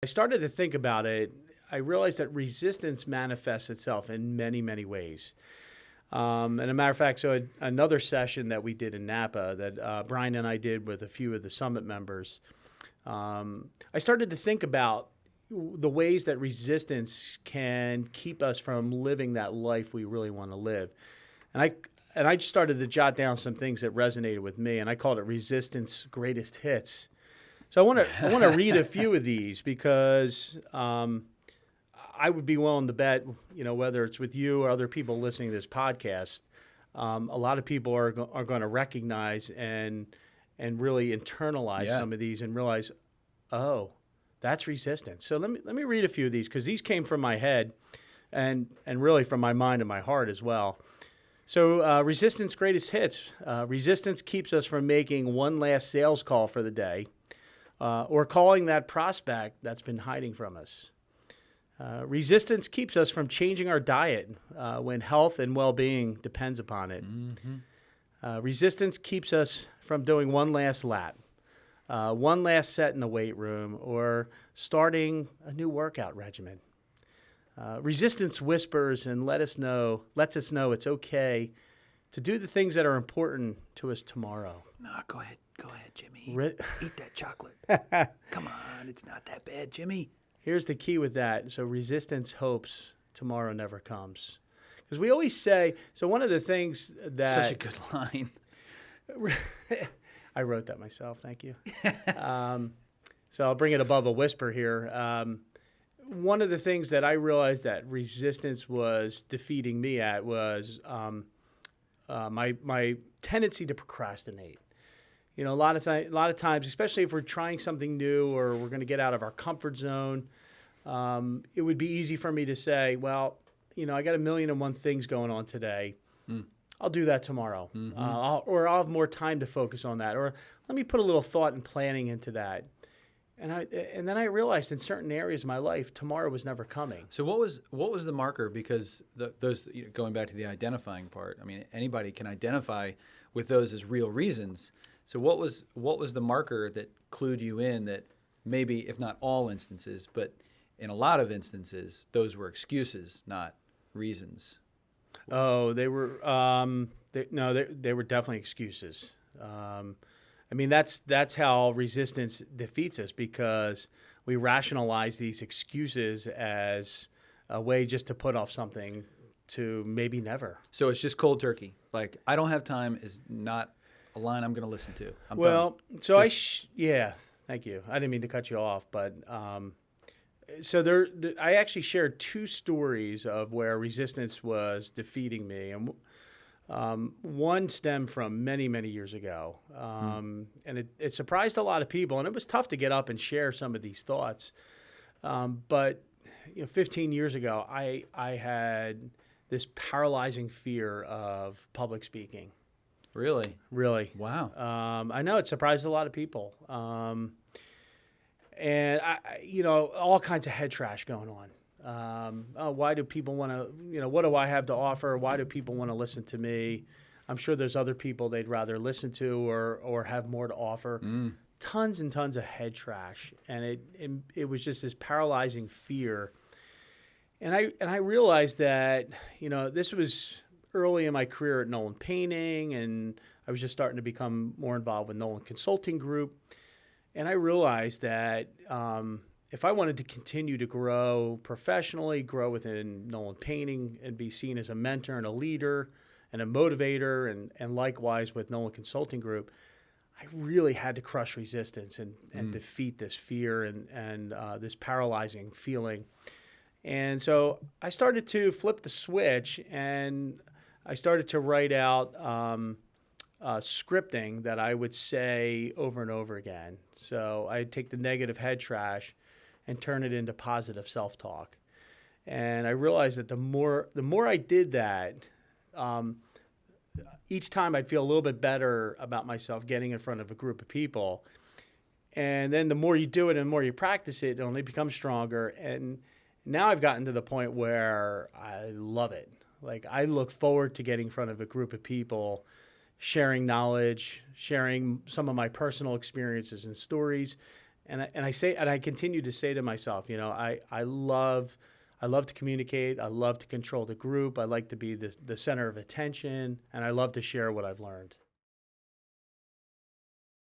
I started to think about it. I realized that resistance manifests itself in many, many ways. And a matter of fact, so another session that we did in Napa that Brian and I did with a few of the summit members, I started to think about the ways that resistance can keep us from living that life we really want to live. And I just started to jot down some things that resonated with me, and I called it resistance greatest hits. So I want to read a few of these because I would be willing to bet, whether it's with you or other people listening to this podcast, a lot of people are going to recognize and really internalize some of these and realize, oh, that's resistance. So let me read a few of these because these came from my head and really from my mind and my heart as well. So resistance greatest hits. Resistance keeps us from making one last sales call for the day. Or calling that prospect that's been hiding from us. Resistance keeps us from changing our diet when health and well-being depends upon it. Mm-hmm. Resistance keeps us from doing one last lap, one last set in the weight room, or starting a new workout regimen. Resistance whispers and lets us know it's okay to do the things that are important to us tomorrow. No, go ahead, Jimmy. Eat that chocolate. Come on, it's not that bad, Jimmy. Here's the key with that. So resistance hopes tomorrow never comes. Because we always say, so one of the things that... Such a good line. I wrote that myself, thank you. So I'll bring it above a whisper here. One of the things that I realized that resistance was defeating me at was my tendency to procrastinate. A lot of times, especially if we're trying something new or we're going to get out of our comfort zone, it would be easy for me to say, well, I got 1,000,001 things going on today. I'll do that tomorrow. Mm-hmm. I'll have more time to focus on that. Or let me put a little thought and planning into that. And then I realized in certain areas of my life, tomorrow was never coming. So what was the marker? Because those, going back to the identifying part, I mean, anybody can identify with those as real reasons. So what was the marker that clued you in that maybe, if not all instances, but in a lot of instances, those were excuses, not reasons? Oh, they were they were definitely excuses. I mean, that's how resistance defeats us, because we rationalize these excuses as a way just to put off something to maybe never. So it's just cold turkey. Like, I don't have time is not a line I'm going to listen to. I'm well, done. So yeah, thank you. I didn't mean to cut you off, but so I actually shared two stories of where resistance was defeating me, and one stemmed from many, many years ago, and it surprised a lot of people, and it was tough to get up and share some of these thoughts. But 15 years ago, I had this paralyzing fear of public speaking. Really? Really. Wow. I know it surprised a lot of people. And all kinds of head trash going on. Why do people want to, what do I have to offer? Why do people want to listen to me? I'm sure there's other people they'd rather listen to or have more to offer. Tons and tons of head trash. And it was just this paralyzing fear. And I realized that, this was early in my career at Nolan Painting, and I was just starting to become more involved with Nolan Consulting Group. And I realized that if I wanted to continue to grow professionally, grow within Nolan Painting, and be seen as a mentor and a leader and a motivator, and likewise with Nolan Consulting Group, I really had to crush resistance and defeat this fear and this paralyzing feeling. And so I started to flip the switch, and I started to write out scripting that I would say over and over again. So I'd take the negative head trash and turn it into positive self-talk. And I realized that the more I did that, each time I'd feel a little bit better about myself getting in front of a group of people. And then the more you do it and the more you practice it, it only becomes stronger. And now I've gotten to the point where I love it. Like, I look forward to getting in front of a group of people, sharing knowledge, sharing some of my personal experiences and stories, And I continue to say to myself, I love to communicate. I love to control the group. I like to be the center of attention, and I love to share what I've learned.